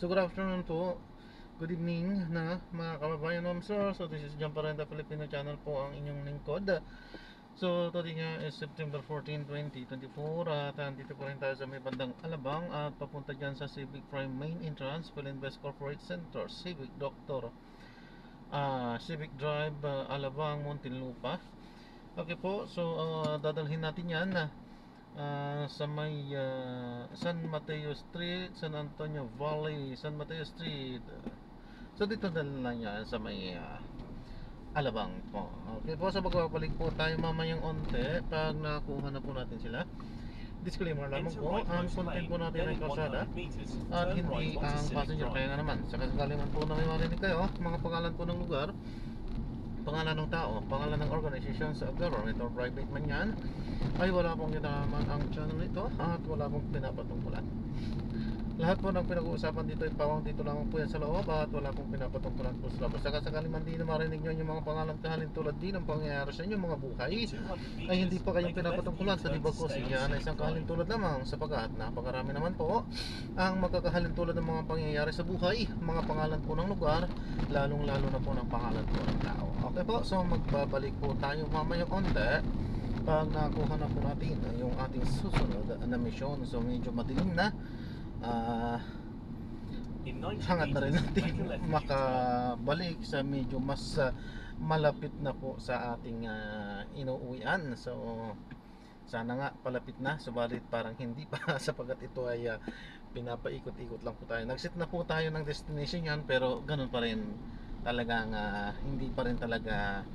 So good afternoon po, good evening na mga kababayan ma'am sir. So this is John Parenta Filipino channel po ang inyong lingkod. So today nga is September 14, 2024 at andito po rin tayo sa may bandang Alabang at papunta dyan sa Civic Prime Main Entrance, Philinvest Corporate Center, Civic Doctor Civic Drive, Alabang, Muntinlupa. Okay po, so dadalhin natin yan sa may San Mateo Street, San Antonio Valley, San Mateo Street. So dito dala lang yan sa may Alabang po. Okay po, so magbabalik po tayo mamayang onte pag nakuha na po natin sila. Disclaimer lamang po, ang content po natin ay kalsada at hindi ang passenger. Kaya nga naman, sa kasakali man po na may marinig kayo, mga pangalan po ng lugar, pangalan ng tao, pangalan ng organization sa government or private man yan, ay wala pong kinalaman ang channel nito at wala pong pinapatungkulan. Lahat po ng pinag-uusapan dito ay pawang dito lamang po yan sa loob at wala pong pinapatungkulan po sa labas. Saka sakali man din na marinig nyo yung mga pangalan kahalin tulad din ang pangyayari sa inyo mga buhay ay hindi pa kayong pinapatungkulan sa libag ko siya na isang kahalin tulad lamang sapagkat napakarami naman po ang magkakahalin tulad ng mga pangyayari sa buhay, mga pangalan po ng lugar, lalong lalo na po ng pangalan po ng tao. Okay po, so magbabalik po tayo mamayang onte pag nakuha na po natin yung ating susunod na misyon. So medyo madilim na, hangat na rin natin makabalik sa medyo mas malapit na po sa ating inuuwian. So sana nga palapit na, subalit parang hindi pa sapagkat ito ay pinapaikot-ikot lang po tayo. Nag-set na po tayo ng destination yan, pero ganun pa rin talagang hindi pa rin talaga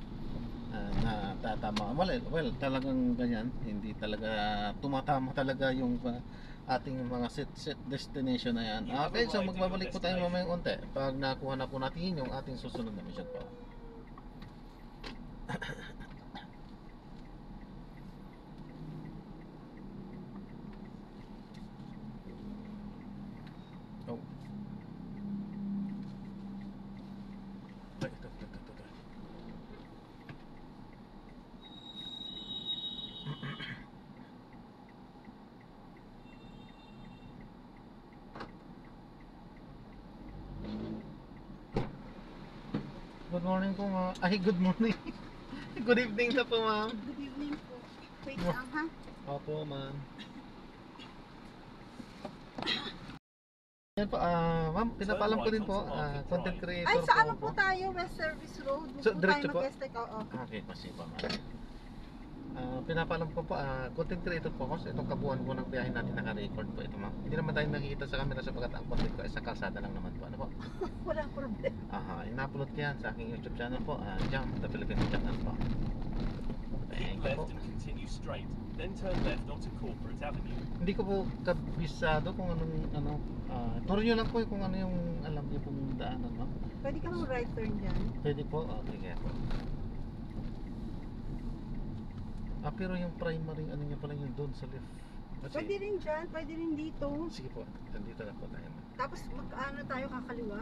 natatama. Well, talagang ganyan, hindi talaga tumatama talaga yung ating mga set destination na yan. Okay, so magbabalik po tayo mamayang onte pag nakuha na po natin yung ating susunod na mission po. Oh. Ito. Good morning po ma'am. Ay, good morning. Good evening na po ma'am. Good evening po. Wait lang ha. Opo ma'am. Yan po, ma'am, pinapaalam ko din po, content creator Ay, sa ano po po tayo? West Service Road. So, Doon po diretso tayo po? mag-estek. Oo. Okay, kasi po ma'am. Pinapaalam ko po, content creator po ako. So, itong kabuuan po ng biyahe natin naka-record po ito ma'am. Hindi naman tayo nakikita sa camera sapagkat ang content ko ay sa kalsada lang naman po. Ano po? Walang problema. Ina-upload ko yan sa aking YouTube channel po, Jam, the Philippine channel po. Keep Thank you po. left and continue straight, then turn left onto Corporate Avenue. Hindi ko po kabisado kung anong turo nyo lang po kung ano yung alam niyo pong daanan ma'am. Pwede ka mag right turn dyan. Pwede po, okay kaya po. Pero yung primary ano niya pala yung doon sa left. Pwede rin dyan. Pwede rin dito. Sige po, dito na po tayo. Tapos mag-ano tayo kakaliwa.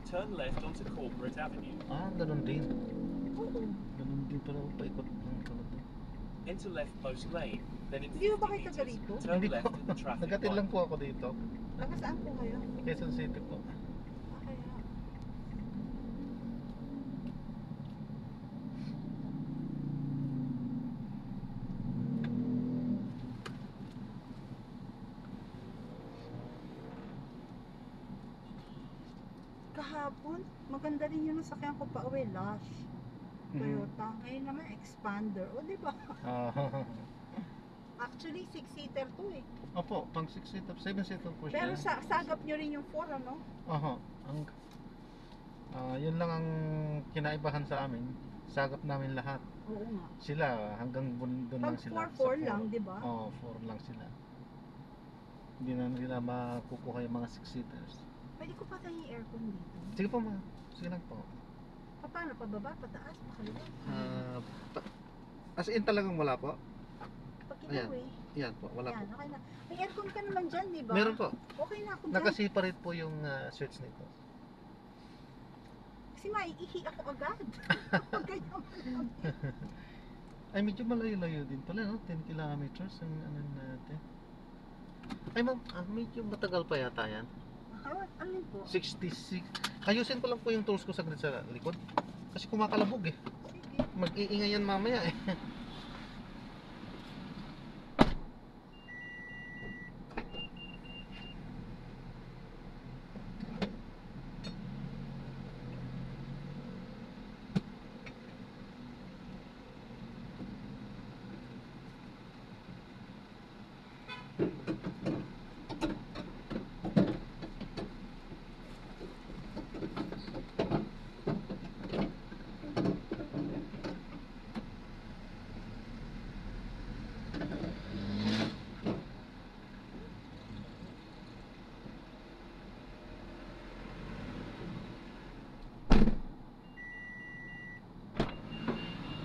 Turn left onto Corporate Avenue. Ganun din. Oo. Ganun din pala paikot ng tulad doon. Enter leftmost lane, then in Hindi mo ba 50 kayo taga rito? meters, turn Hindi left po. in the traffic Nagatin lang light. po ako dito. Taga saan po kayo? Quezon City po. Kaya. Kahapon, maganda rin yung nasakyan ko pa uwi, Lush. Toyota. Ngayon naman, Expander. O, di ba? Actually, 6-seater to eh. Opo, pang 6-seater, 7-seater po siya. Pero sagap nyo rin yung 4, ano? Ang yun lang ang kinaibahan sa amin. Sagap namin lahat. Oo nga. Sila hanggang doon lang Pag sila. 4 lang, di ba? 4 lang sila. Hindi na nila makukuha yung mga 6-seaters. Pwede ko pa tayong aircon dito. Sige po ma'am. Sige lang po. Paano? Pababa? Pataas? Pakaliwa? As in talagang wala po? Pag kinaway. Yan po, wala Yan, po. okay na. May aircon ka naman dyan, di ba? Meron po. Okay na ako dyan. Nakaseparate po yung switch nito. Kasi maiihi ako agad. Ganyan mo. Ay, medyo malayo-layo din pala, no? 10 kilometers ang ano natin. Ay, ma'am, medyo matagal pa yata yan. Alin po? 66. Ayusin ko lang po yung tools ko saglit sa likod. Kasi kumakalabog eh. Sige. Mag-iingay yan mamaya eh.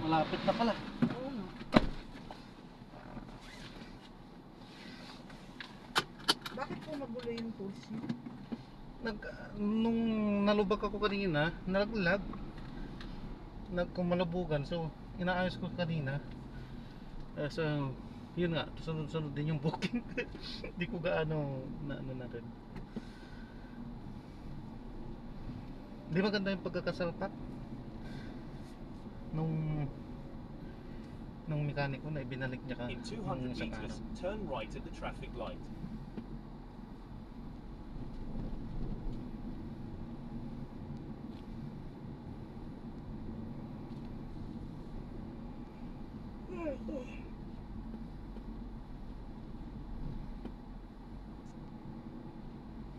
Malapit na pala. Oo nga. Bakit po magulo yung tools niyo? Nung nalubak ako kanina, naglag. Nagkumalabugan. So, inaayos ko kanina. So, yun nga. Sunod-sunod din yung booking. Hindi ko gaano na ano na rin. Di maganda yung pagkakasalpak nung mekaniko na ibinalik niya ka In 200 nung sa meters, kanan. turn right at the traffic light.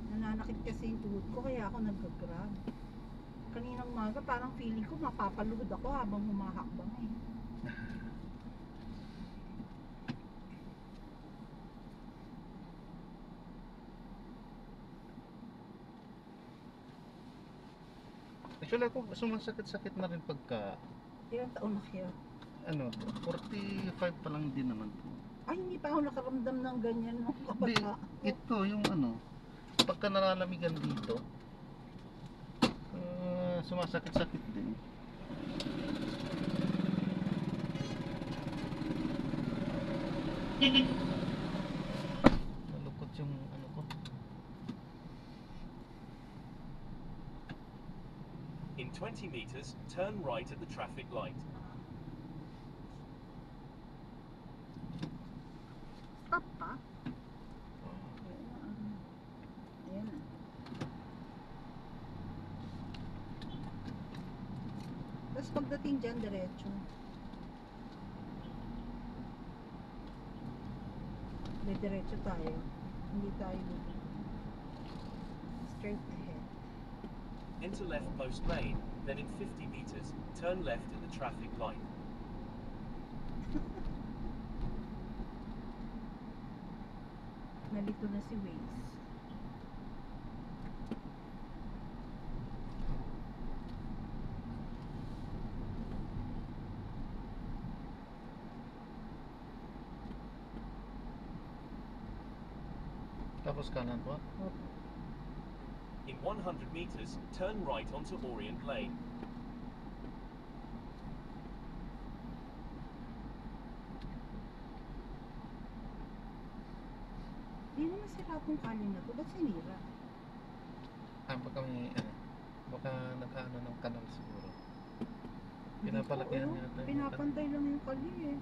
Nananakit kasi yung tuhod ko kaya ako nag-grab. Kaninang umaga parang feeling ko mapapaluhod ako habang humahakbang eh. Actually ako sumasakit-sakit na rin pagka Ilang taon na kayo? ano, 45 pa lang din naman po. Ay, hindi pa ako nakaramdam ng ganyan nung Hindi, kabata. ito yung ano, pagka naralamig dito, sumasakit-sakit din. Malukot yung ano ko. In 20 meters, turn right at the traffic light. Stop pa? Ayan. Tapos pagdating dyan, diretso. Diretso tayo. Hindi tayo straight ahead. Enter left post main, then in 50 meters, turn left at the traffic light. Nalito na si Waze. Tapos kanan po. Opo. In 100 meters, turn right onto Orient Lane. Hindi naman sira tong kali na to. Ba't sinira? Baka may baka nag-ano ng kanal siguro. Hindi Pinapalakihan po, niya ata yung pinapantay lang yung kali eh.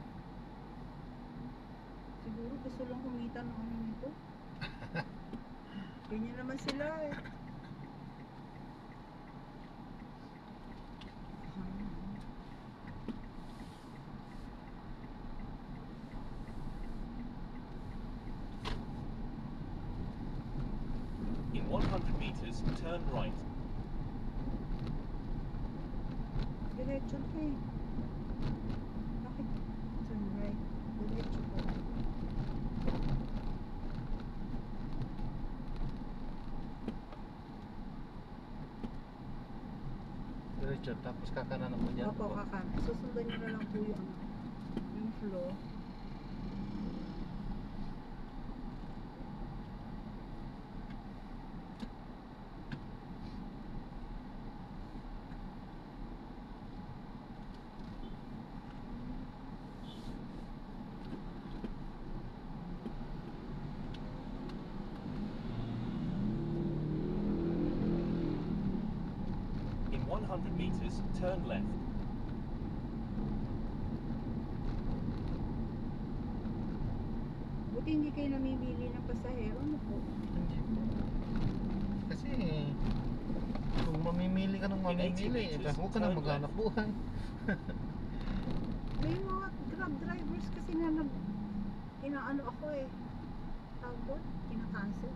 Siguro gusto lang kumita ng ano nito. Ganyan naman sila eh. In 100 meters, turn right. Diretso to eh. Bakit? Turn right. Diretso po. diretso, tapos kakanan mo dyan. Opo, kakan. Susundan nyo na lang po yung flow. 100 meters, turn left. Buti hindi kayo namimili ng pasahero, ano po? Hindi po. Kasi kung mamimili ka ng mamimili, huwag ka na maghanap buhay. May mga Grab drivers kasi na inaano ako eh. Tawag doon, kinakancel.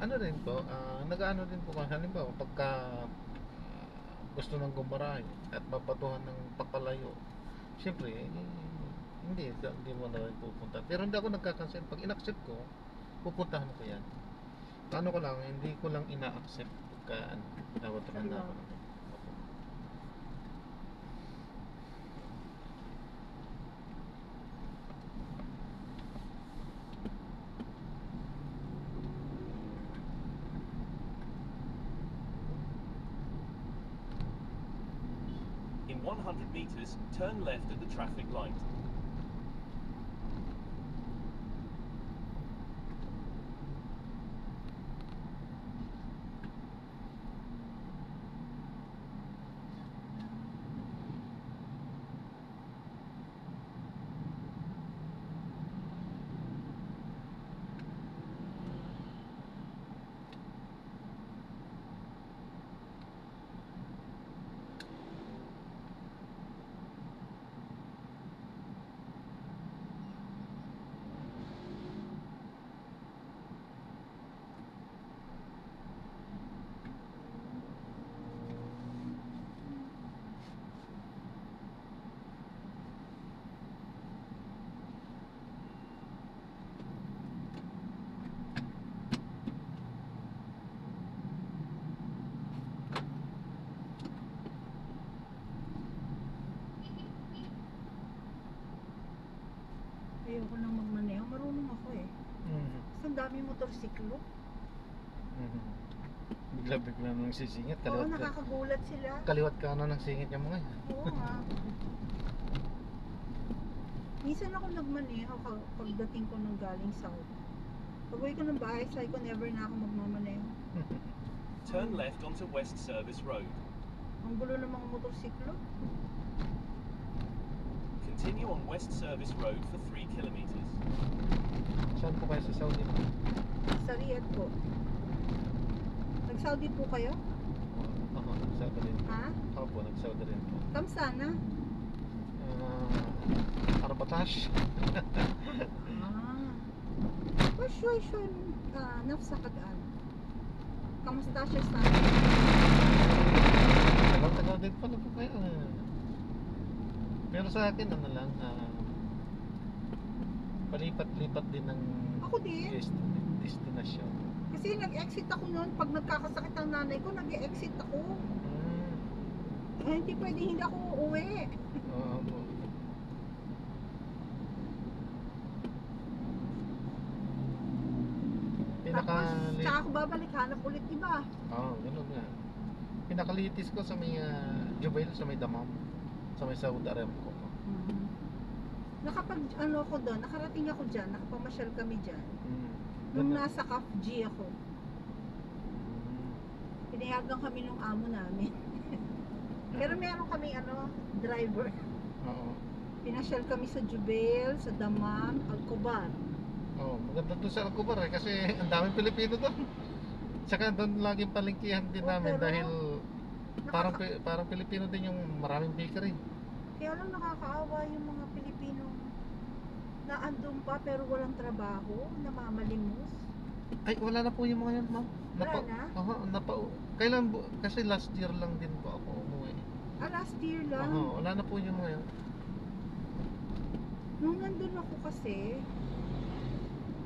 Ano rin po, nag-ano din po kasi halimbawa pagka gusto ng gumarahe at mapatuhan ng papalayo, siyempre hindi mo na rin pupunta. Pero hindi ako nagkakancel. Pag in-accept ko, pupuntahan ko yan. Ano ko lang, hindi ko lang ina-accept pagka tawag na ako. In 100 meters, turn left at the traffic light. Ayoko nang magmaneho. Marunong ako eh. Kasi ang dami motorsiklo. Bigla-bigla nang sisingit, Oo, kaliwat ka. nakakagulat sila. Kaliwat ka ng singit yung mga yan. Oo nga. Minsan ako nagmaneho pagdating ko ng galing south. Pag uwi ko ng bahay, sabi ko never na ako magmamaneho. Turn left onto West Service Road. Ang gulo ng mga motorsiklo. Continue on West Service Road for 3 kilometers. Saan po kayo sa Saudi? Sa Riyadh po. Nag-Saudi po kayo? Oo, nag-Saudi rin po. Ha? Opo, nag-Saudi rin po. Kamsana? Arbatash. وشوي نفسها قد قال 15 سنة. Tagal-tagal din pala po kayo. Pero sa akin, ano lang, palipat-lipat din ng Ako din. destinasyon. Kasi nag-exit ako noon. Pag nagkakasakit ang nanay ko, nag-exit ako. Hindi pwede hindi ako uuwi. Oo po. Tapos, tsaka ako babalik, hanap ulit iba. Oo, ganun nga. Pinakalitis ko sa may Jubail, sa may Damam, sa may Saudi Aramco. Nakapag ano ako doon, nakarating ako dyan, nakapamasyal kami dyan. Nung nasa Caf G ako. Pinayagan kami nung amo namin. Pero meron kami driver. Oo. Pinasyal kami sa Jubail, sa Damam, Alcobar. Oo, maganda doon sa Alcobar kasi ang daming Pilipino doon. Saka doon laging palengkihan din namin dahil parang Pilipino din yung maraming bakery. Kaya lang nakakaawa yung mga Pilipino na andun pa pero walang trabaho, namamalimos. Ay, wala na po yung mga yan, ma'am. Wala na? Kailan kasi last year lang din po ako umuwi. Last year lang. Wala na po yung mga yan. Nung nandun ako kasi,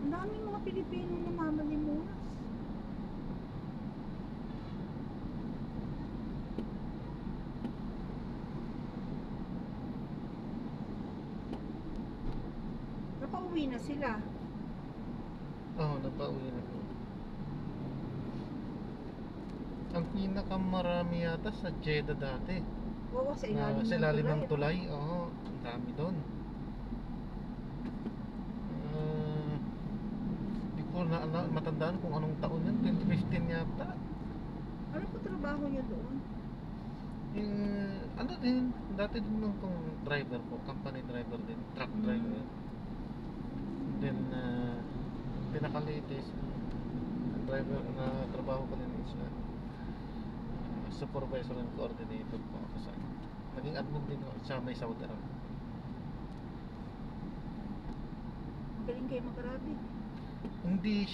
ang daming mga Pilipino namamalimos. Napauwi na sila. Oo, napauwi na po. Ang pinakamarami yata sa Jeddah dati. Oo, sa ilalim Sa ilalim ng tulay. tulay. Oo, ang dami doon. Hindi ko na matandaan kung anong taon yun. 2015 yata. Ano po trabaho niyo doon? Yung, ano din, dati din nung kong driver po, company driver din, truck driver. Then, pinaka-latest, ang driver na trabaho ko din is supervisor and coordinator po ako sa naging admin din ako sa may Saudi Arabia. Magaling kayo mag-Arabic. Hindi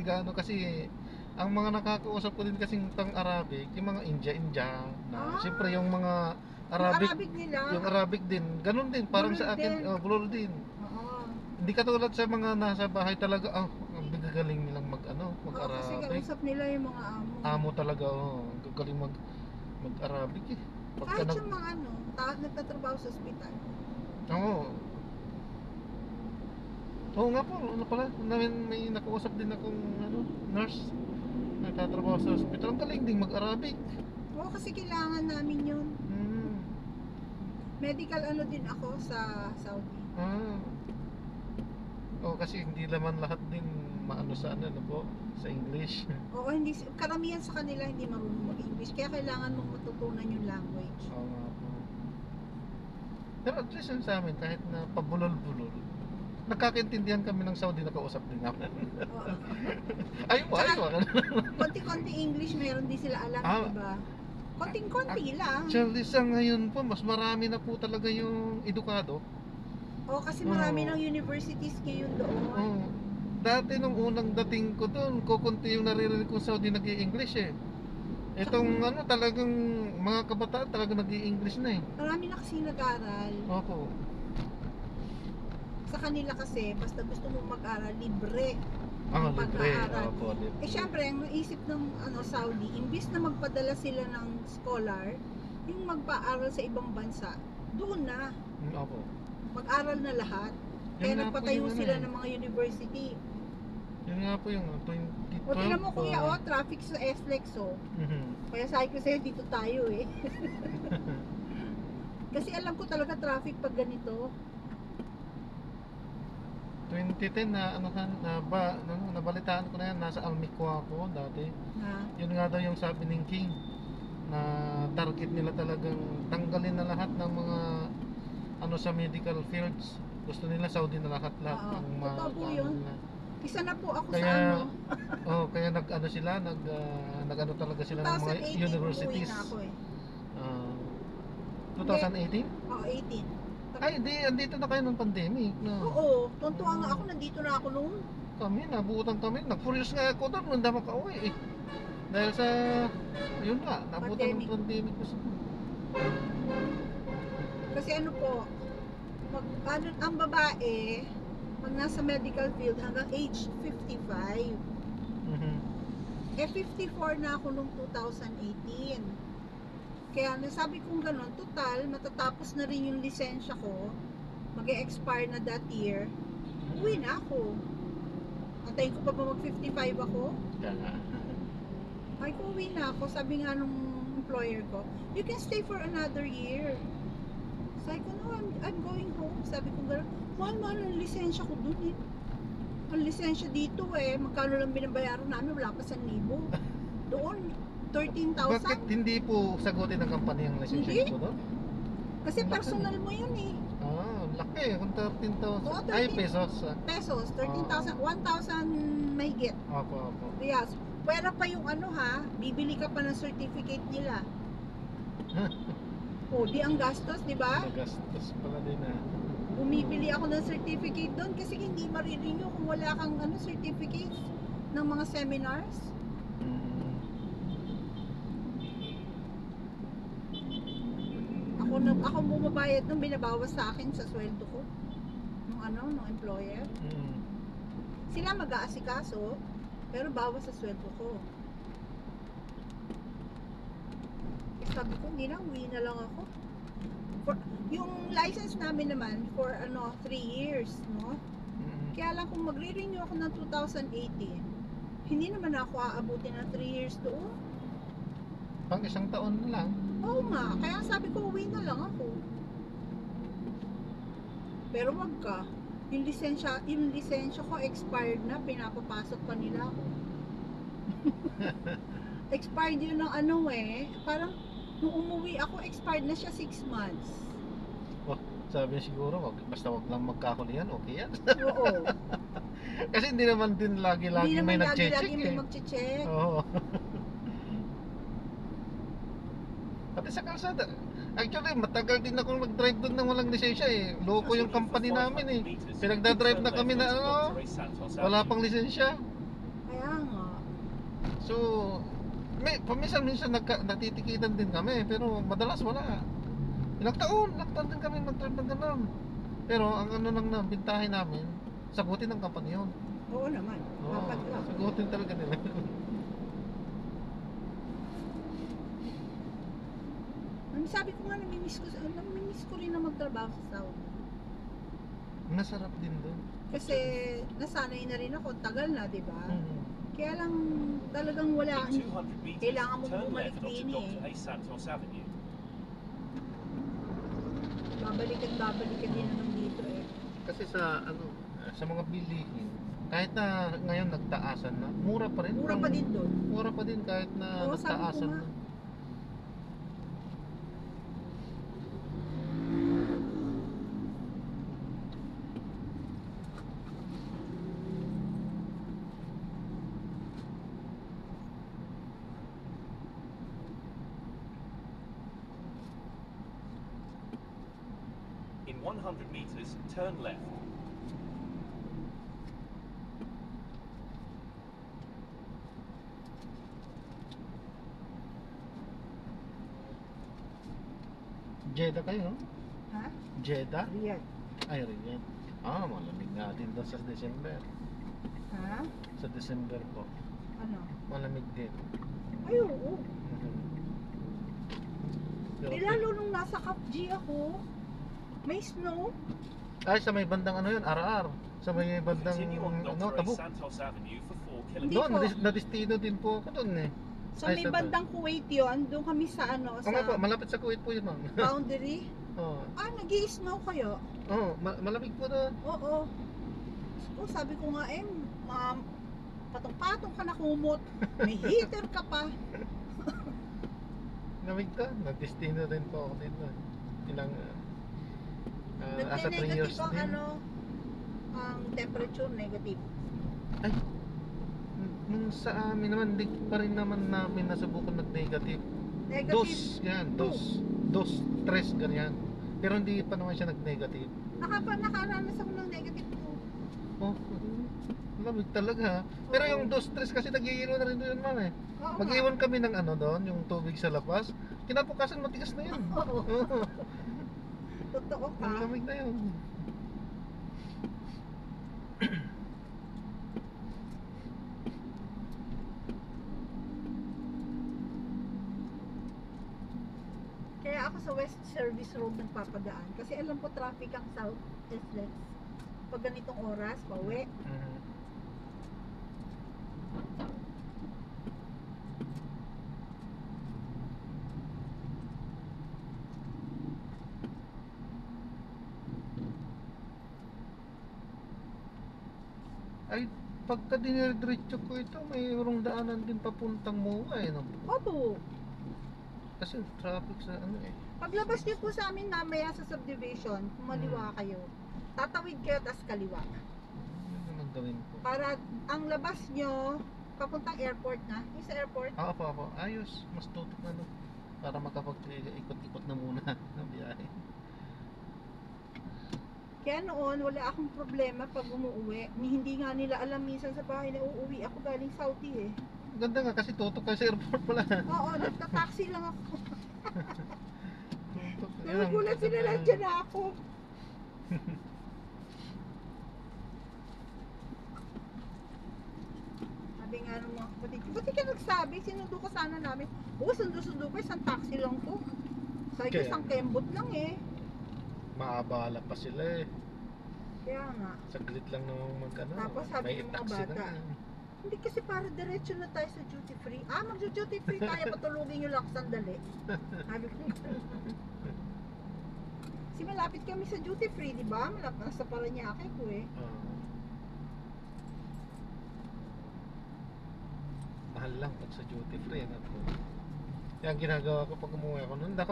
gaano kasi ang mga nakakausap ko din kasing pang Arabic, yung mga India na siyempre yung mga Arabic, Yung Arabic nila. yung Arabic din, ganun din parang Blur sa akin, din. blur din. Oo. Hindi katulad sa mga nasa bahay talaga, ang gagaling nilang Oo, kasi mag-Arabic. kausap nila yung mga amo. Amo talaga, ang gagaling mag-Arabic eh. Pagka Kahit yung mga nagtatrabaho sa ospital. Oo. Oo nga po, ano pala, may nakausap din akong nurse nagtatrabaho sa hospital. Ang galing ding mag-Arabic. Oo, kasi kailangan namin yun. Medical ano din ako sa Saudi. Oo, kasi hindi naman lahat din maano sa po, sa English. Oo, hindi, karamihan sa kanila hindi marunong mag-English. Kaya kailangan mong matutunan yung language. Oo nga po. Pero at least yun sa amin, kahit na pabulol-bulol, nagkakaintindihan kami ng Saudi na kausap din namin. Oo. Aywa. Konti-konti English, meron din sila alam, diba? Konting-konti lang. Actually, sa ngayon po, mas marami na po talaga yung edukado. Oo, kasi marami ng universities ngayon doon. Oo. Dati nung unang dating ko doon, kukunti yung naririnig kong Saudi nag-i-English eh. Itong talagang mga kabataan talaga nag-i-English na eh. Marami na kasi nag-aral. Opo. Sa kanila kasi, basta gusto mong mag-aral, libre. Ang libre. Pag-aaral. Opo, libre. Syempre, ang naisip ng Saudi, imbis na magpadala sila ng scholar, yung magpa-aral sa ibang bansa, doon na. Opo. Mag-aral na lahat. Yun Kaya nga po nagpatayo yung sila ng mga university. Yun nga po yung 2012. O, tinan mo kuya, traffic sa SLEX, Kaya sabi ko sa'yo, dito tayo eh. Kasi alam ko talaga traffic pag ganito. 2010 nabalitaan ko na yan, nasa Almikwa ako dati. Yun nga daw yung sabi ng King na target nila talagang tanggalin na lahat ng mga sa medical fields. Gusto nila Saudi na lahat Oo, ng totoo po yun. nila. Isa na po ako Kaya, sa kaya nag-ano talaga sila ng mga 2018 universities. umuwi na ako eh. 2018? Oo, 18. Ay, hindi, andito na kayo ng pandemic. No? Oo, tuntua nga ako, nandito na ako noon. Kami, nabutan kami. Nag-furious nga ako doon, hindi makauwi eh. Dahil sa, yun nga, nabutan ng pandemic. Kasi ano po, ang babae, pag nasa medical field hanggang age 55. Eh 54 na ako noong 2018. Kaya nasabi kong gano'n, total, matatapos na rin yung lisensya ko, mag-e-expire na that year, uwi na ako. Antayin ko pa ba mag-55 ako? Ay, kung uwi na ako, sabi nga nung employer ko, you can stay for another year. Sabi ko, no, I'm going home. Sabi ko gano'n, mahal-mahal ang lisensya ko dun eh. Ang lisensya dito eh, magkano lang binabayaran namin, wala pa 1,000. Doon, 13,000. Bakit hindi po sagutin ng company ang lisensya ko doon? Kasi personal mo yun eh. Laki. Kung 13,000. Oo, 13. Ay, pesos. Pesos, 13,000, 1,000 mahigit. Opo. Yes. Pwera pa yung bibili ka pa ng certificate nila. O, di ang gastos, di ba? Nagastos pala din Bumibili ako ng certificate doon kasi hindi marirenew kung wala kang certificates ng mga seminars. Ako bumabayad nung binabawas sa akin sa sweldo ko nung employer. Sila mag-aasikaso pero bawas sa sweldo ko. Sabi ko, hindi na, uwi na lang ako. Yung license namin naman for 3 years, no? Kaya lang kung magre-renew ako ng 2018, hindi naman ako aabutin ng 3 years doon. Pang isang taon na lang. Oo nga, kaya sabi ko uwi na lang ako. Pero wag ka. Yung lisensya ko expired na, pinapapasok pa nila ako. expired yun ng ano eh. Parang nung umuwi ako, expired na siya 6 months. Sabi niya siguro, basta wag lang magkakulian, okay yan. Oo. Kasi hindi naman din Hindi lagi-lagi may naman nag-check lagi-lagi may eh. magche-check. Oo. Pati sa kalsada. Actually, matagal din akong nag-drive doon nang walang lisensya eh. Loko yung company namin eh. Pinagdadrive na kami na ano, wala pang lisensya. Kaya nga. So, paminsan-minsan natitikitan din kami, pero madalas wala. Ilang taon din kami mag-drive ng gano'n. Pero ang ano lang na, bintahin namin, sagutin ng company yun. Oo naman. Oo, Dapat lang. sagutin talaga nila. Sabi ko nga, namimiss ko rin na magtrabaho sa Saudi. Masarap din doon. Kasi nasanay na rin ako, tagal na, di ba? Mhm. Kaya lang talagang wala. In 200 meters, Kailangan mo turn bumalik left onto din eh. Dr. A. Santos Avenue. Babalikan din naman dito eh. Kasi sa ano, sa mga bilihin, kahit na ngayon nagtaasan na, mura pa rin. Mura pa din doon. Mura pa din kahit na Oo, sabi ko nagtaasan nga. na. In 100 meters, turn left. Jeddah kayo, no? Ha? Jeddah? Riyadh. Ay, Riyadh. Malamig nga din doon sa December. Ha? Sa December po. Ano? Malamig din. Ay, oo. Mhm. Pero, Lalo nung nasa Cap G ako, may snow. ay, sa may bandang ano yun, RR. Sa may bandang Continue on ano, Dr. A. Tabuk. Santos Avenue for 4 Hindi kilometers. Doon, po. nadistino din po ako doon eh. Sa Ay, may sa- bandang Kuwait yon, doon kami sa ano, Oo nga po, sa malapit sa Kuwait po yun, ma'am. boundary. Oo. Nag-i-snow kayo? Malamig po doon. Oo. So, sabi ko nga ma'am, patong-patong ka na kumot. May heater ka pa. Lamig ka, nagdestino din po ako dito. Ilang, asa 3 Nagne-negative years ang din. ang temperature negative. Ay, nung sa amin naman, di pa rin naman namin nasubukan nag-negative. Negative. Dos, tres, ganyan. Pero hindi pa naman siya nag-negative. Nakaranas ako ng negative 2. Oh, lamig talaga. Pero yung dos, tres kasi nag-iiwan na rin doon, ma'am eh. Oo nga. Mag-iwan kami ng ano doon, yung tubig sa labas. Kinabukasan matigas na yun. Oo. Oo. Totoo ka. Ang lamig na yun. Kaya ako sa West Service Road nagpapadaan. Kasi alam ko traffic ang South SLEX. Pag ganitong oras, pauwi. Mhm. Ay, pagka dinidiretso ko ito, mayroong daanan din papuntang MOA eh, no? Opo. Kasi traffic sa ano eh. Paglabas niyo po sa amin mamaya sa subdivision, kumaliwa kayo. Tatawid kayo, tas kaliwa. Ano naman gawin ko? Para ang labas nyo, papuntang airport na. Yung sa airport, Ako. Ayos, mas tutok na no. Para makapag-ikot-ikot na muna ng biyahe. kaya noon wala akong problema pag umuwi. Hindi nga nila alam minsan sa bahay na uuwi ako galing Saudi eh. Ganda nga kasi tutok kayo sa airport pala. Oo, nagta-taxi lang ako. Tutok. Nagugulat sila nandiyan na ako. Sabi nga nung mga kapatid ko, ba't di ka nagsabi? Sinundo ka sana namin. Oo, sundo-sundo ko, isang taxi lang to. Sabi ko, Kaya- isang kembot lang eh. Maabala pa sila eh. Kaya nga. Saglit lang nung mag-ano. Tapos sabi may ng mga taxi bata, na. Hindi kasi para diretso na tayo sa duty free. Magjo-duty free tayo, patulugin nyo lang sandali. Sabi ko, kasi malapit kami sa duty free, di ba? Malapit sa Paranaque ko eh. Mahal mahal lang pag sa duty free. Ano po. Kaya ang ginagawa ko pag umuwi ako, noon ako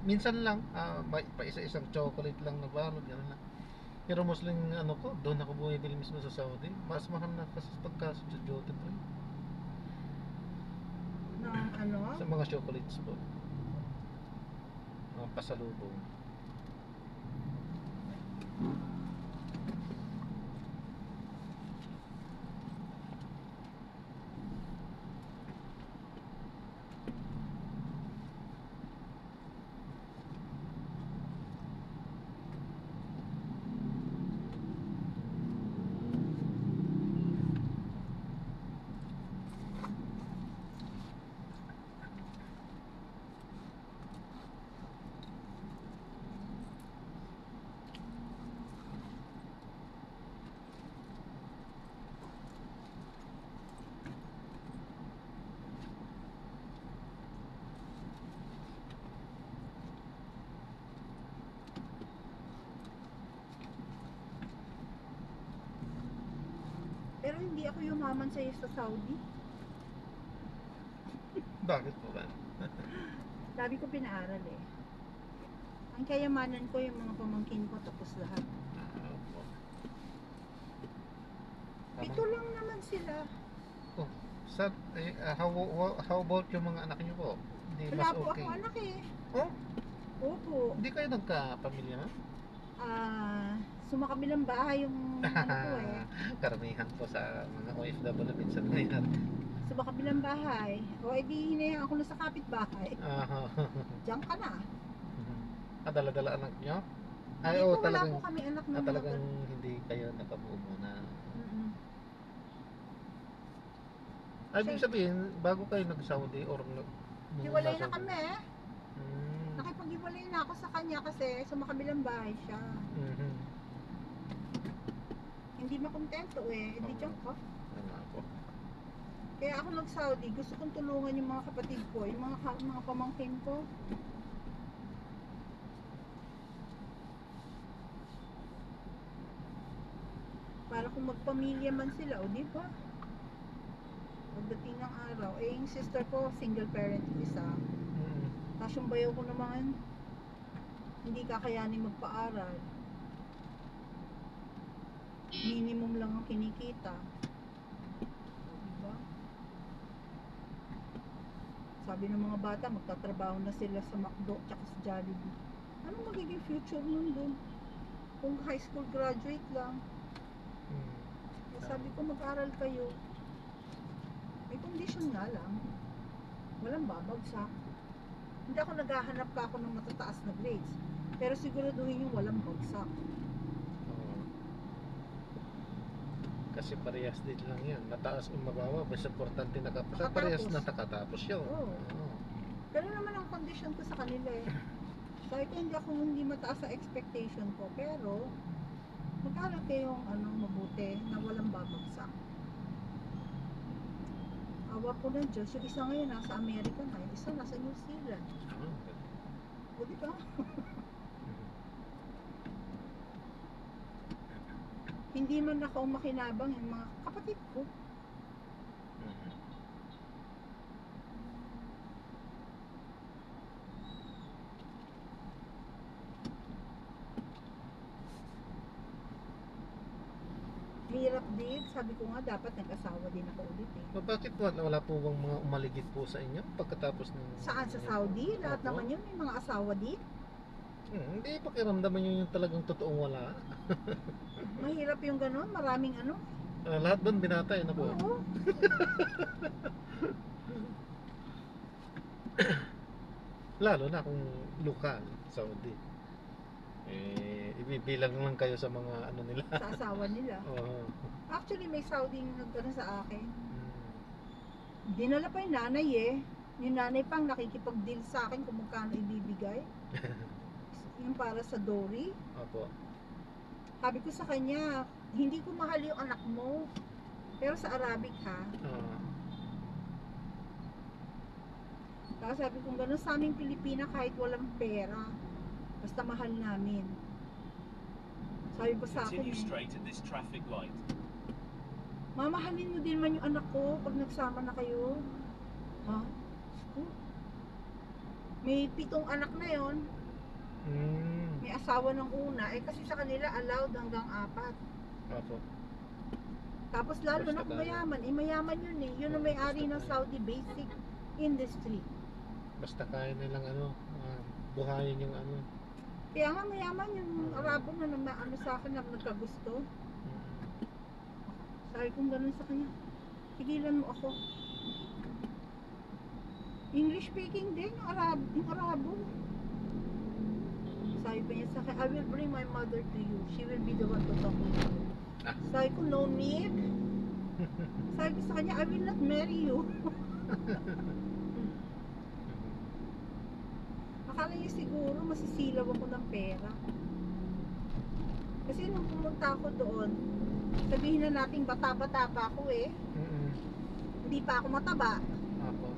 minsan lang, pa isa-isang chocolate lang na balot, gano'n lang. Pero mostly ano ko, doon ako bumibili mismo sa Saudi. Mas mahal na kasi pagka sa duty free. Na ano? Sa mga chocolates po. Mga pasalubong. Pero hindi ako yumaman sa'yo sa Saudi. Bakit po ba? Dami ko pinaaral eh. Ang kayamanan ko yung mga pamangkin ko tapos lahat. Opo. Pito lang naman sila. Oh, how about yung mga anak niyo po? Hindi Wala mas po okay? akong anak eh. Oh, Opo. hindi kayo nagkapamilya na? Sumakabilang bahay yung ano ko eh. Karamihan po sa mga OFW minsan ngayon. Sumakabilang bahay. O edi hinayang ako na sa kapitbahay. Diyan ka na. Dala-dala anak niyo? Ay, Dito oo, wala talagang, po kami anak na talagang hindi kayo nakabuo muna. Mm-mm. Ay, ibig sabihin, bago kayo nag-Saudi or Hiwalay na kami eh. Hmm. Nakipag-hiwalay na ako sa kanya kasi sumakabilang bahay siya. Mhm. Hindi makontento eh. Edi diyan ka. Ano po? Kaya ako nag-Saudi, gusto kong tulungan yung mga kapatid ko, yung mga pamangkin ko. Para kung magpamilya man sila, o di ba? Pagdating ng araw, eh yung sister ko, single parent yung isa. Mhm. Tapos yung bayaw ko naman, hindi kakayanin magpaaral. Minimum lang ang kinikita. O, diba? Sabi ng mga bata, magtatrabaho na sila sa McDo tsaka sa Jollibee. Anong magiging future nun dun? Kung high school graduate lang. Mhm. Kaya sabi ko, mag-aral kayo. May condition nga lang. Walang babagsak. Hindi ako naghahanap ka ako ng matataas na grades. Pero siguraduhin yung walang bagsak. Oo. Kasi parehas din lang yan. Mataas o mababa, mas importante nakapasa. Nakatapos. Parehas na nakatapos yun. Oo. Oo. Ganun naman ang condition ko sa kanila eh. Sabi ko, hindi mataas sa expectation ko. Pero, mag-aral kayong mabuti na walang babagsak. Awa ko ng Diyos, yung isa ngayon nasa Amerika na, yung isa nasa New Zealand. O diba? Hindi man ako makinabang yung mga kapatid ko. Mhm. Hirap din, sabi ko nga dapat nag-asawa din ako ulit eh. Bakit wala po bang mga umaligid po sa inyo pagkatapos ng... Saan sa Saudi? Lahat Opo. naman yun, may mga asawa din. Hindi, pakiramdaman nyo yung talagang totoong wala. Mahirap yung gano'n, maraming Lahat doon binatay na po. Oo. Lalo na kung lokal, Saudi. Ibibilang lang kayo sa mga ano nila. Sa asawa nila. Oo. Actually, may Saudi nagkano sa akin. Mm. Dinala pa yung nanay eh. Yung nanay pang nakikipag-deal sa akin kung magkano ibibigay. Yung para sa dowry. Opo. Sabi ko sa kanya, hindi ko mahal yung anak mo. Pero sa Arabic ha. Oo. Kaya sabi ko gano'n sa aming Pilipina kahit walang pera. Basta mahal namin. Sabi ko sa akin Continue eh. straight at this traffic light. Mamahalin mo din man yung anak ko pag nagsama na kayo. Ha? Oh, may 7 anak na yon. May asawa ng una. Eh kasi sa kanila allowed hanggang 4. Opo. Tapos lalo Basta na kung tayo. mayaman. Eh mayaman yun eh. Yun ang Oo, may-ari basta ng tayo. Saudi Basic Industry. Basta kaya nilang buhayin yung ano. Kaya nga mayaman yung Oo. Arabo na ano sa akin na nagkagusto. Mm. Sabi kong ganun sa kanya. Tigilan mo ako. English speaking din yung Arabo. Sabi pa niya sa akin, I will bring my mother to you. She will be the one to talk with you. Ah. Sabi ko, no need. Sabi ko sa kanya, I will not marry you. Akala niya siguro masisilaw ako ng pera. Kasi nung pumunta ako doon, sabihin na natin bata-bata pa ako eh. Hindi pa ako mataba. Opo.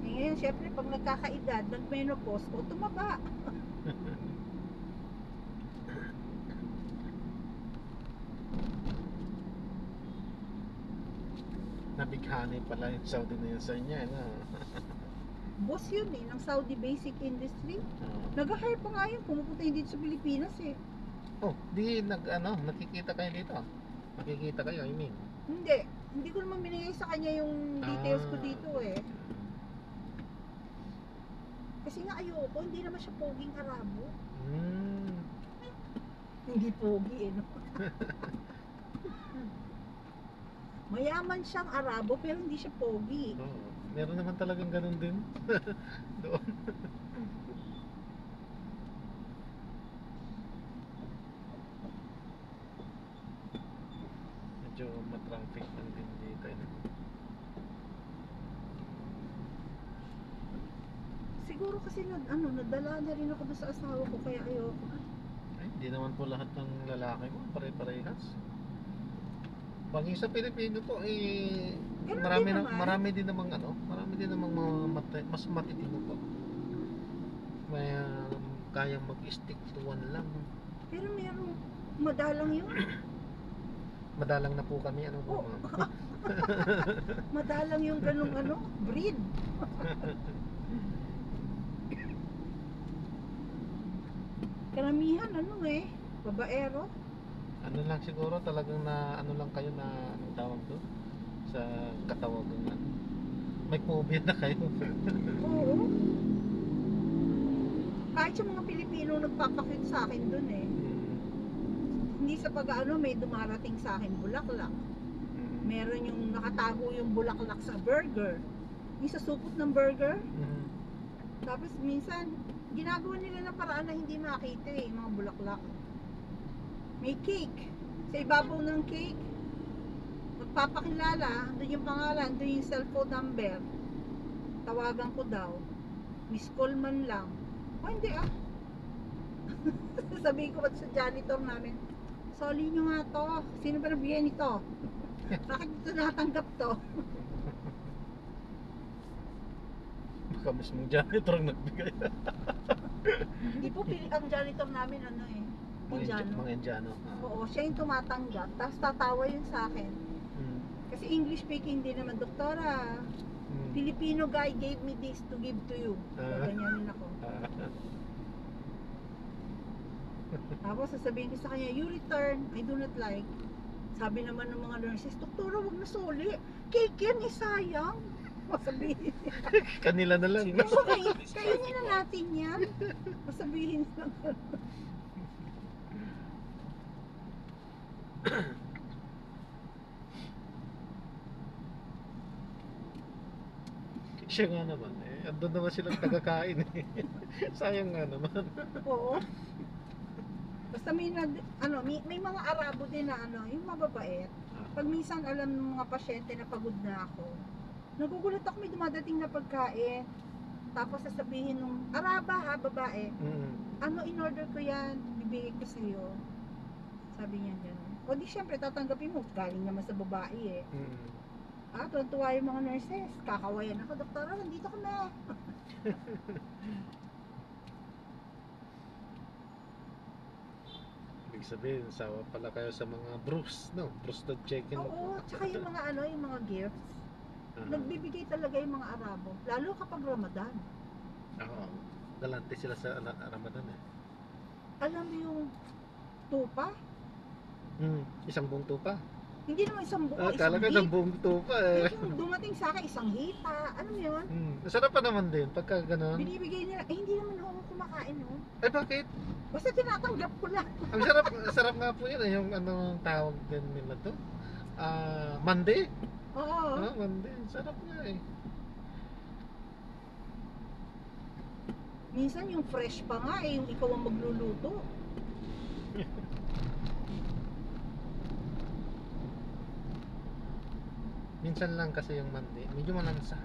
Eh ngayon, syempre, pag nagkakaedad, nag-menopause, o tumaba. Nabighani pala yung Saudi na yun sa inyo. Ano? Boss yun eh, ng Saudi Basic Industry. Oo. Nag-hire pa nga yun, pumupunta yun dito sa Pilipinas eh. Oh, nakikita kayo dito. Nakikita kayo, I mean. Hindi ko naman binigay sa kanya yung details ko dito eh. Kasi nga ayoko, hindi naman siya poging Arabo. Hindi pogi eh, no? Mayaman siyang Arabo pero hindi siya pogi. Oo. Meron naman talagang ganun din. Doon. Medyo matraffic lang din dito. Siguro kasi nadala na rin ako doon sa asawa ko kaya ayoko. Ay, hindi naman po lahat ng lalaki mo pare-parehas. Pag sa Pilipino po Ganun marami din na, naman. marami din namang mas matitino po. May kayang mag-stick to one lang. Pero merong madalang yun. Madalang na po kami, ano po, Oo. ma'am? Madalang yung ganung breed. Karamihan babaero. Ano lang siguro talagang ano lang kayo na anong tawag doon sa katawagan na may phobia na kayo. Oo. Kahit yung mga Pilipino nagpapakit sa akin dun eh. Hindi sa pag-ano, may dumarating sa akin bulaklak. Meron yung nakatago yung bulaklak sa burger. Yung sa supot ng burger. Tapos minsan, ginagawa nila ng paraan na hindi makita eh, mga bulaklak. May cake. Sa ibabaw ng cake, magpapakilala, doon yung pangalan, doon yung cellphone number. Tawagan ko daw. Miss call man lang. O hindi ah. Sabihin ko ba sa janitor namin, soli nyo nga to. Sino ba nabigyan nito? Bakit ito natanggap to? Baka mismong janitor ang nagbigay. Hindi po ang janitor namin Indiano. Mga Indiano. Oo, siya yung tumatanggap. Tapos tatawa yun sa akin. Kasi English speaking din naman, doktora. Filipino guy gave me this to give to you. Ganyanin ako. Tapos sasabihin ko sa kanya, you return, I do not like. Sabi naman ng mga nurses, doktora, wag na soli. Cake yan, sayang. Masabihin. Kanila na lang. Kainin na natin yan. Masabihin lang. Siya nga naman andun naman silang tagakain sayang nga naman. Oo. Basta may mga Arabo din na yung mababait. Pag minsan alam ng mga pasyente na pagod na ako, nagugulat ako may dumadating na pagkain. Tapos sasabihin nung Araba ha, babae, in order ko yan, bibigay ko sa'yo. Sabi niya gano'n. O di syempre tatanggapin mo, galing naman sa babae eh. Tuwan-tuwa yung mga nurses. Kakawayan ako, doktora, nandito ka na. ibig sabihin, sawa pala kayo sa mga Bruce, no? Bruce chicken. Oo, tsaka yung mga ano, yung mga gifts. Ah, Nagbibigay talaga yung mga Arabo, lalo kapag Ramadan. Oo. Galante sila sa Ramadan eh. Alam mo yung tupa? Isang buong tupa. Hindi naman isang buo, Kala isang ka hit. isang buong tupa eh. Yung dumating sa akin, isang hita. Ano yun? Masarap pa naman din pagka ganun. Binibigay nila, hindi naman ako kumakain no. Ay bakit? Basta tinatanggap ko lang. Ang sarap nga po yun eh, yung anong tawag din nila to. Mande. Oo. Mande. Sarap nga eh. Minsan yung fresh pa nga eh, yung ikaw ang magluluto. Minsan lang kasi yung mandi, medyo malansa.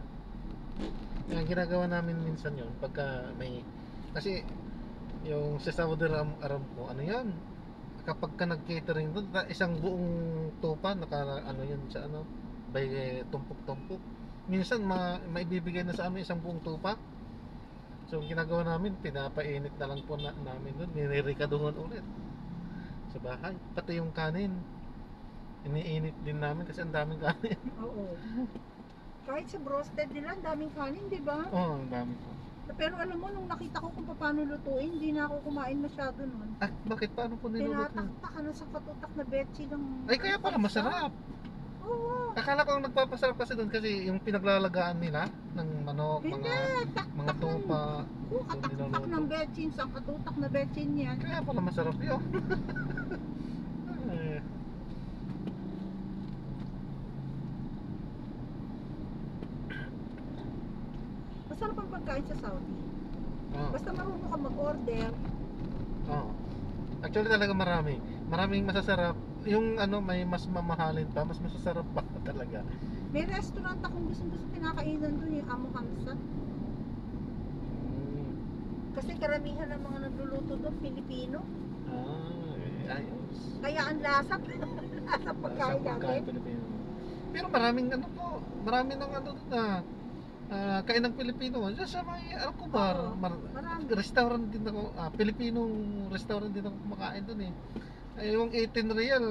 Yung ginagawa namin minsan yun, pagka may, kasi yung sa Saudi Aramco, ano yan, kapag ka nag-catering doon, isang buong tupa, ano yun sa ano, by tumpok-tumpok. Minsan maibibigay na sa amin isang buong tupa. So ginagawa namin, pinapainit na lang po namin doon, nirerikaduhan ulit sa bahay. Pati yung kanin, iniinit din namin kasi ang daming kanin. Oo. Kahit sa broasted nila, ang daming kanin, di ba? Oo, ang dami po. Pero alam mo, nung nakita ko kung paano lutuin, hindi na ako kumain masyado nun. Bakit? Paano po niluluto? Tinataktakan na sa katutak na betchi ng... Ay, kaya pala masarap. Oo. Akala ko ang nagpapasarap kasi doon kasi yung pinaglalagaan nila ng manok, Hindi, mga tupa. Oo, katak-tak ng betchin, sa katutak na betchin yan. Kaya pala masarap yun. Eh, Masarap ang pagkain sa Saudi. Oo. Basta marunong ka mag-order. Oo. Actually talaga maraming masasarap. Yung ano may mas mamahalin pa, mas masasarap pa talaga. May restaurant akong gusto pinakainan doon, yung Amo Hamsa. Kasi karamihan ng mga nagluluto doon, Pilipino. Ayos. Kaya ang lasa, lasa pagkain natin. Pilipino. Pero maraming ano po, marami ng ano doon na kain ng Pilipino. Diyan sa may Alcobar, Oo, marami. restaurant din ako, Pilipinong restaurant din ako kumakain doon eh. Yung 18 real,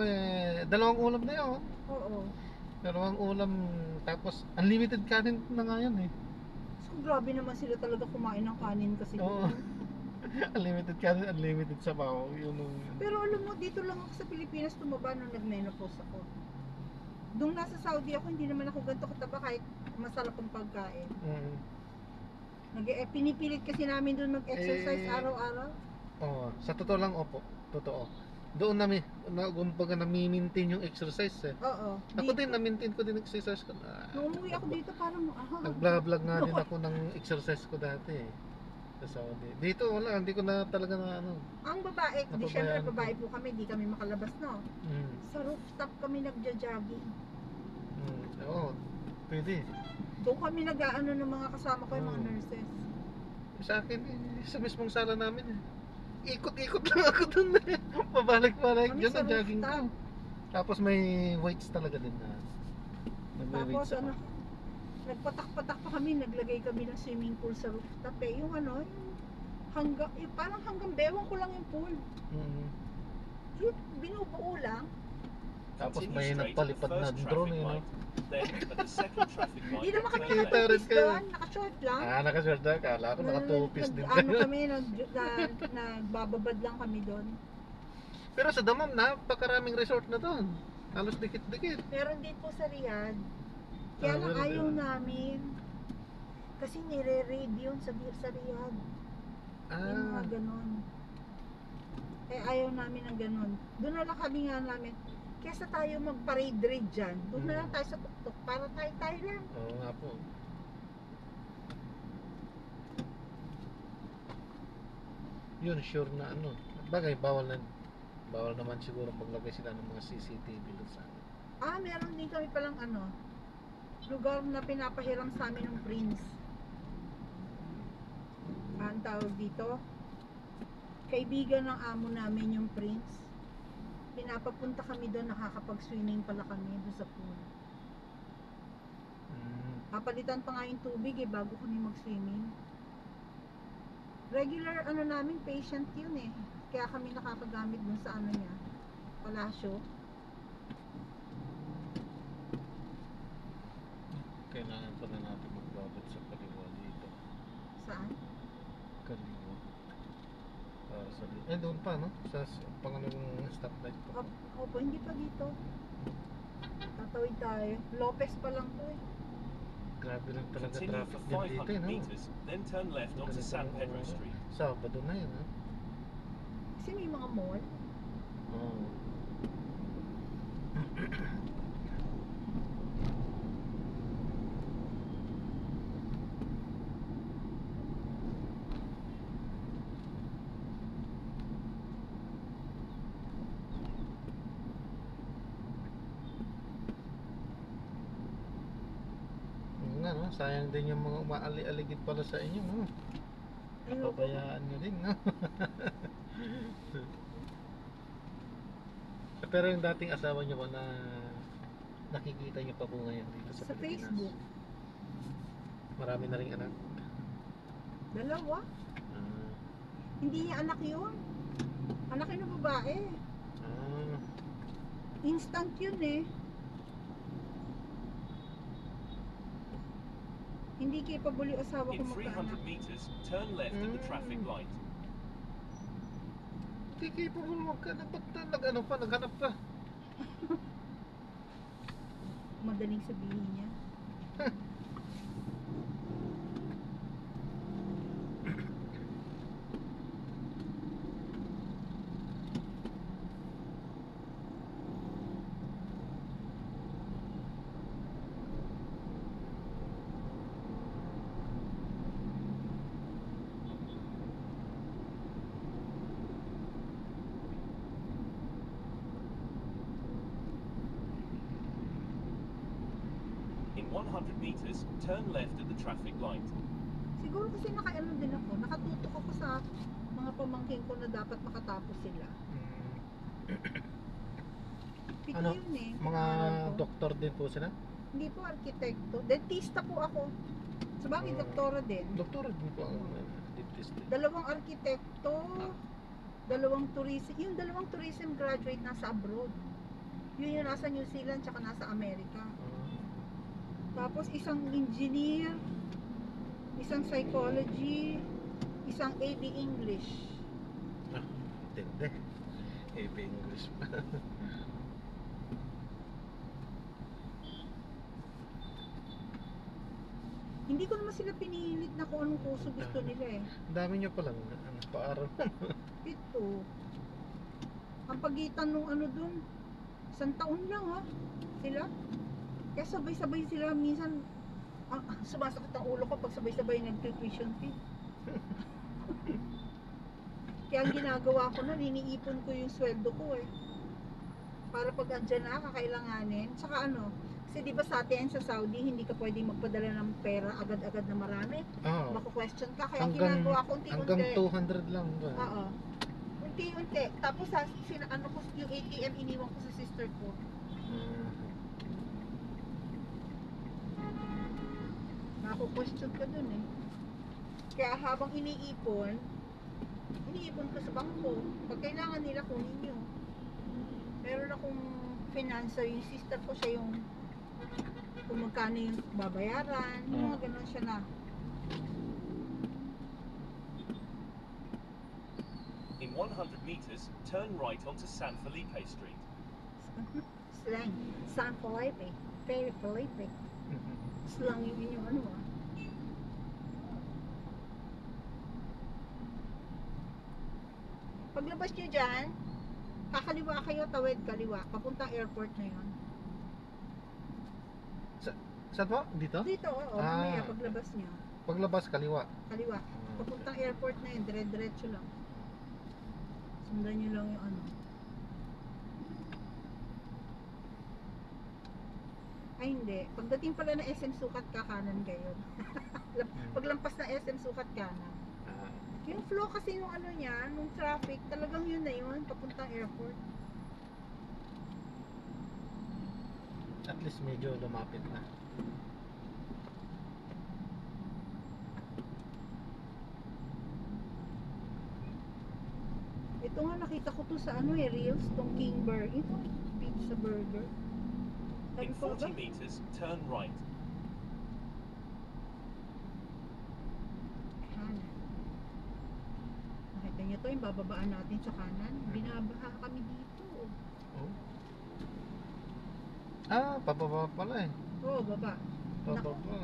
dalawang ulam na yun. Oo. Dalawang ulam, tapos unlimited kanin na nga yan eh. So, grabe naman sila talaga kumain ng kanin kasi. Oo. Unlimited kanin, unlimited sabaw. Pero alam mo, dito lang ako sa Pilipinas tumaba nung nag-menopause ako. Doon nasa Saudi ako, hindi naman ako ganito kataba kahit masarap ang pagkain. Pinipilit kasi namin doon mag-exercise araw-araw. Oo, sa totoo lang, opo. Totoo. Doon namin, kumbaga nami-maintain yung exercise eh. Oo. Ako din, na-maintain ko din exercise ko. Nung umuwi ako dito, parang Nag-vlog nga din ako ng exercise ko dati eh. Sa Saudi. Dito wala, hindi ko na talaga na ano. ang babae, di Napabayaan syempre ko. babae po kami, di kami makalabas, no? Mm. Sa rooftop kami nagja-jogging. Oo, pwede. Doon kami nag-aano ng mga kasama ko, yung mga Mm. nurses. Sa akin, sa mismong sala namin eh. Ikot-ikot lang ako dun eh. Pabalik-balik, Kami dyan sa ang jogging ko. rooftop. Tapos may weights talaga din na. Tapos Nagwe-weights ako. ano, nagpatak-patak pa kami, naglagay kami ng swimming pool sa rooftop eh. Yung ano, yung parang hanggang bewang ko lang yung pool. Yung binubuo lang. Tapos Continue may straight at the nagpalipad na first drone traffic eh. No? light. Then at the second traffic light, Hindi naman kami turn left. Kita rin nakatupis kayo. doon, nakashort lang. Nakaswerte. Kala ko nakatupis din Ano kayo. kami, nagbababad lang kami doon. Pero sa Damam, napakaraming resort na doon. Halos dikit-dikit. Meron din po sa Riyadh. Kaya lang meron ayaw din. namin. Kasi nire-raid yun sa Riyadh. Yung mga ganon. Eh ayaw namin ng ganon. Doon na lang kami nga namin. Kesa tayo mag-parade-raid dyan. Doon na lang tayo sa tuktok para tayo lang. Oo nga po. Yun, sure na ano. Bagay, bawal naman siguro maglagay sila ng mga CCTV doon sa amin. Meron din kami palang lugar na pinapahiram sa amin ng Prince. Ang tawag dito, kaibigan ng amo namin yung Prince. Pinapapunta kami doon, nakakapag-swimming pala kami doon sa pool. Papalitan pa nga yung tubig bago kami mag-swimming. Regular namin, patient yun Kaya kami nakakagamit dun sa ano niya, palasyo. Kailangan pala natin magbabad sa kaliwa dito. Saan? Kaliwa. Para sa dito. Eh, doon pa, no? Sa pangalawang stoplight pa. Opo, hindi pa dito. Tatawid tayo. Lopez pa lang to eh. Grabe lang talaga Continue traffic for din dito, 500 no? meters, then turn left onto San Pedro Street. Sabado na yun, ha? Kasi may mga mall. Oo. Oo nga, no? Sayang din yung mga umaali-aligid pala sa inyo, no? Napabayaan nyo din, no? Pero yung dating asawa nyo ba na nakikita nyo pa po ngayon dito sa Sa Pilipinas? Facebook. Marami na rin anak. Dalawa. Ah, Hindi niya anak yun. Anak yun ng babae. ah, Instant yun eh. Hindi capable yung asawa ko In magkaanak. 300 meters, turn left at the traffic light. di kayo po huwag ka na ba't na nag-ano pa, naghanap pa? Madaling sabihin niya. In 100 meters, turn left at the traffic light. Siguro kasi nakaano din ako. Nakatutok ako sa mga pamangkin ko na dapat makatapos sila. Piti Ano? yun eh. Mga aral ko. doktor din po sila? Hindi po arkitekto. Dentista po ako. Sabagay, Ah. doktora din. Doktor din po ang dentist din. Dalawang arkitekto, dalawang tourism. Yung dalawang tourism graduate nasa abroad. Yun yung nasa New Zealand tsaka nasa Amerika. Tapos isang engineer, isang psychology, isang AB English. Tende. AB English pa. Hindi ko naman sila pinilit na kung anong kurso gusto nila eh. Ang dami nyo palang paaral. Ito. Ang pagitan nung ano dun, 1 taon lang ha. Sila. Kaya sabay-sabay sila minsan. Sumasakit ang ulo ko pag sabay-sabay nag-tuition fee. Kaya ang ginagawa ko na, iniipon ko yung sweldo ko eh. Para pag andyan na, kakailanganin. Tsaka ano, kasi di ba sa atin sa Saudi, hindi ka pwedeng magpadala ng pera agad-agad na marami. Oo. Mako-question ka. Kaya ang Hanggang, ginagawa ko unti-unti. hanggang 200 lang ba? Oo. Unti-unti. Tapos ano ko, yung ATM iniwan ko sa sister ko. Mako-question ka dun eh. Kaya habang iniipon ko sa bangko. Pag kailangan nila, kunin nyo. Meron akong financer, yung sister ko siya yung kung magkano yung babayaran, yung mga ganun siya na. In 100 meters, turn right onto San Felipe Street. Slang. San Felipe. Very Felipe. Slang yung inyong ano ah. Paglabas nyo dyan, kakaliwa kayo, tawid kaliwa. Papuntang airport na yun. Saan po? Dito? Dito, oo. Ah. Mamaya, paglabas nyo. Paglabas, kaliwa. Kaliwa. Papuntang airport na yun. Dire-diretso lang. Sundan nyo lang yung ano. Ay, hindi. Pagdating pala ng SM Sukat, kakanan kayo. Paglampas ng SM Sukat, kanan. Yung flow kasi nung ano niya, nung traffic, talagang yun na yun, papuntang airport. At least medyo lumapit na. Ito Ito nga nakita ko to sa ano Reels, tong King Burger, ito, pizza burger. Sabi In ko ba? 40 meters, turn right. Kanan. Nakita niyo to, yung bababaan natin sa kanan. Binabaha kami dito. Oh. Ah, pababa pala eh. Oo, baba. Pababa.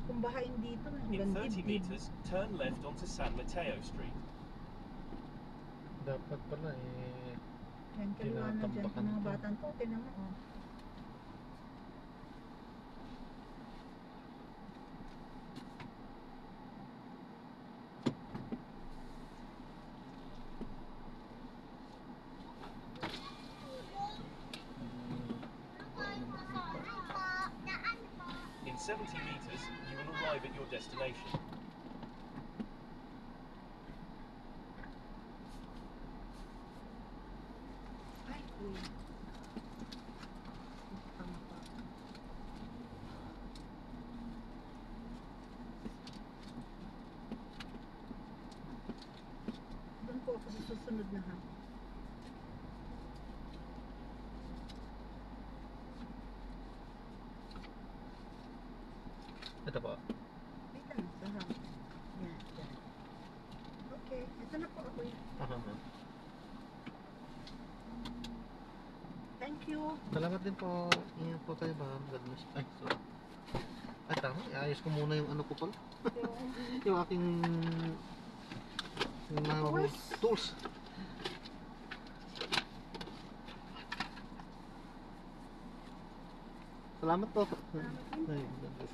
Kung bahain dito, In hanggang 30 dibdib. meters, turn left onto San Mateo Street. Dapat pala eh. Yan, kaliwa na dyan. Tinatambakan Yung mga to. batang to, tinan mo, oh. In 70 meters, you will arrive at your destination. Ay, uy. Tama pa. Doon po ako sa susunod na ha. Ito po. Wait lang, sarap. Yan, yan. Okay, ito na po ako. Aha, ma'am. Thank you. Salamat din po. Ingat po kayo ba? God bless. Ay, sorry. Ay, tama. Iayos ko muna yung ano ko pala. Yung aking yung mga Tools. tools. Salamat po. Salamat din. Ay, God bless.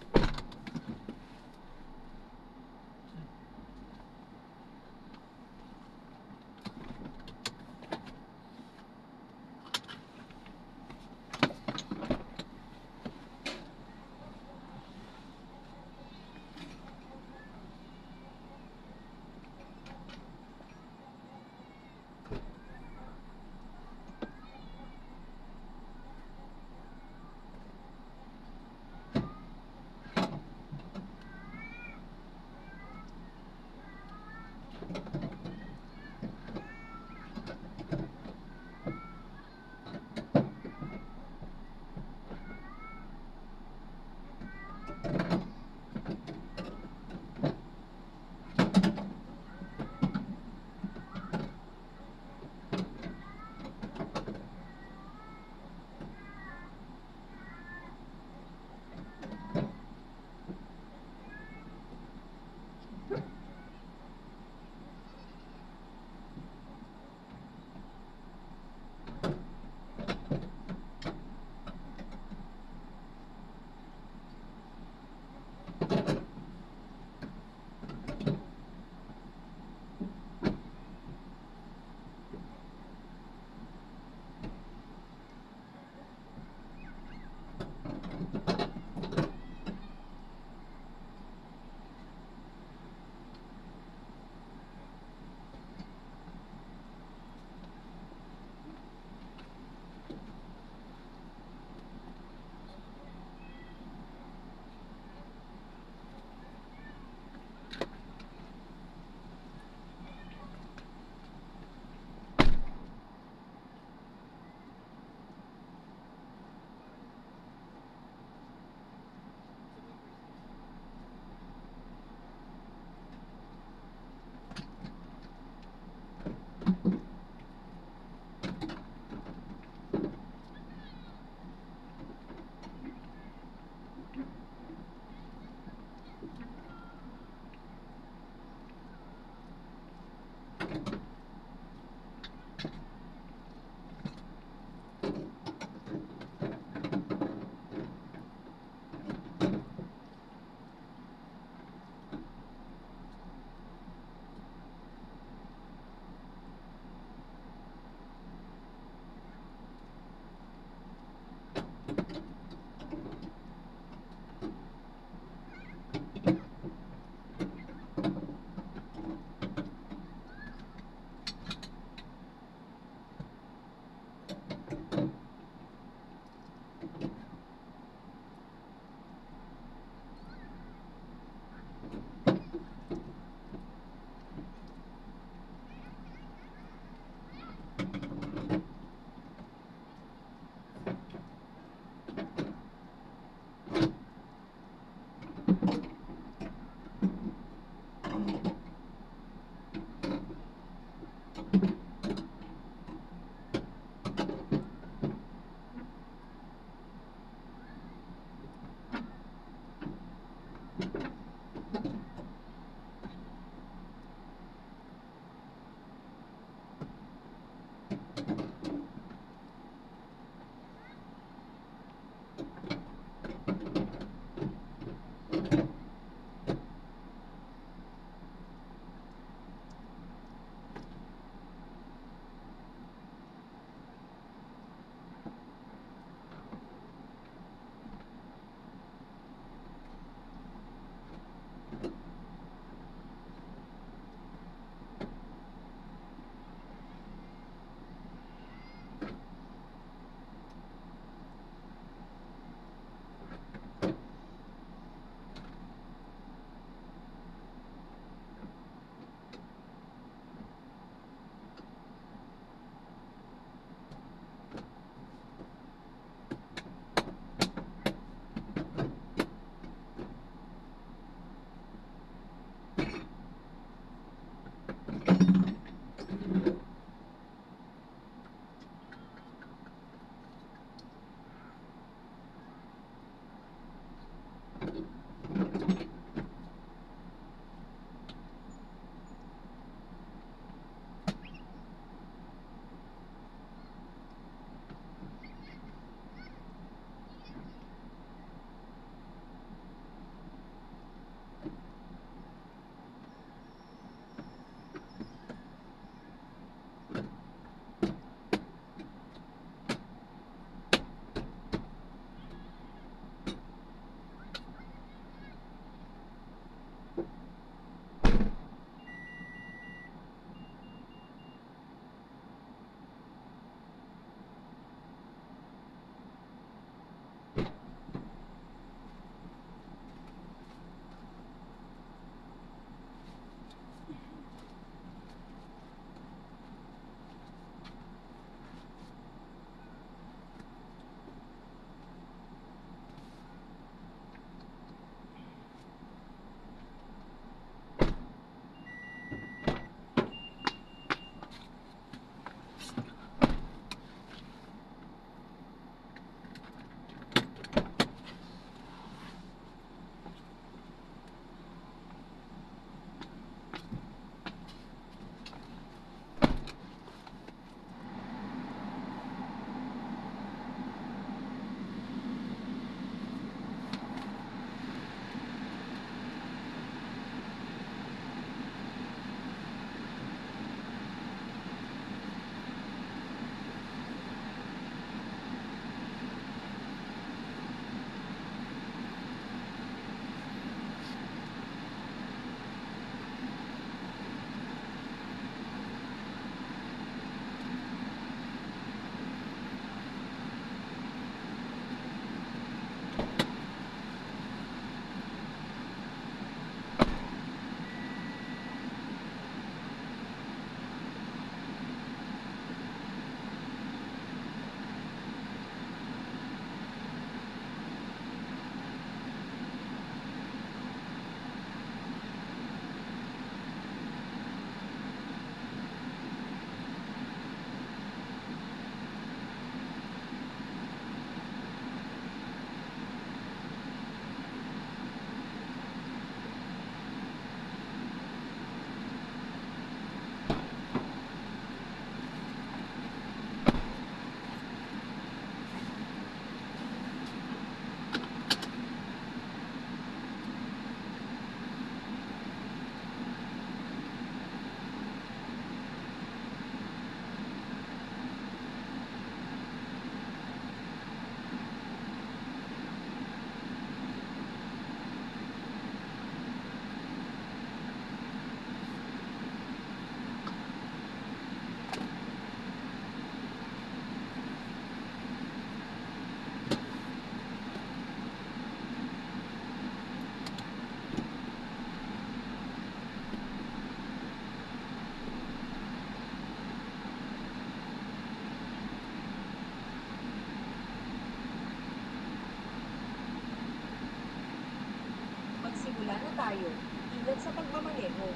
Magsimula na tayo. Ingat sa pagmamaneho.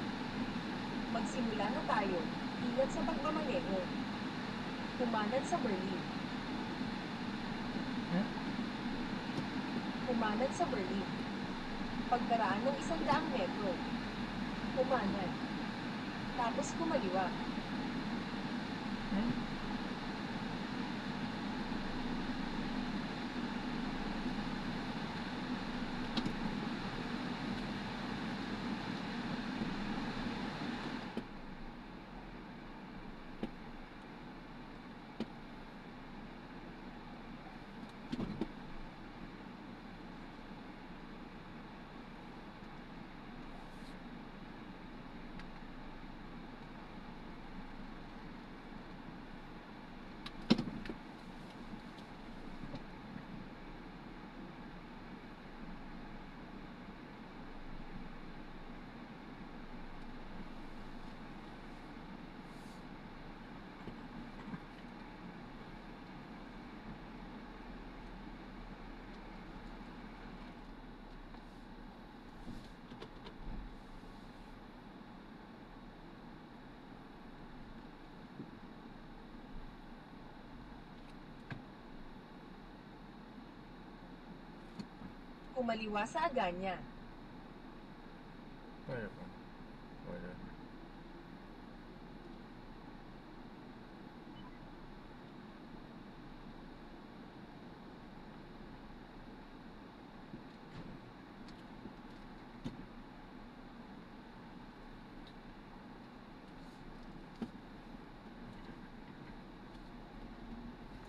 Magsimula na tayo. Ingat sa pagmamaneho. Kumanad sa Berlin. Kumanad sa Berlin. Pagkaraan ng 100 metro. Kumanad. Tapos kumaliwa. Kumaliwa sa Aganya. Pwede po. Pwede.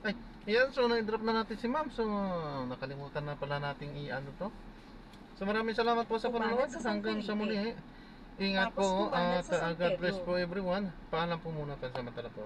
Ay, yan. So, na-drop na natin si ma'am. So, nakalimutan na pala nating i-ano to. So, maraming salamat po sa Pumanan panonood. sa San Hanggang sa Felipe. muli. Ingat Tapos po pumanan at sa San God bless Pedro. po everyone. Paalam po muna. Pansamantala po.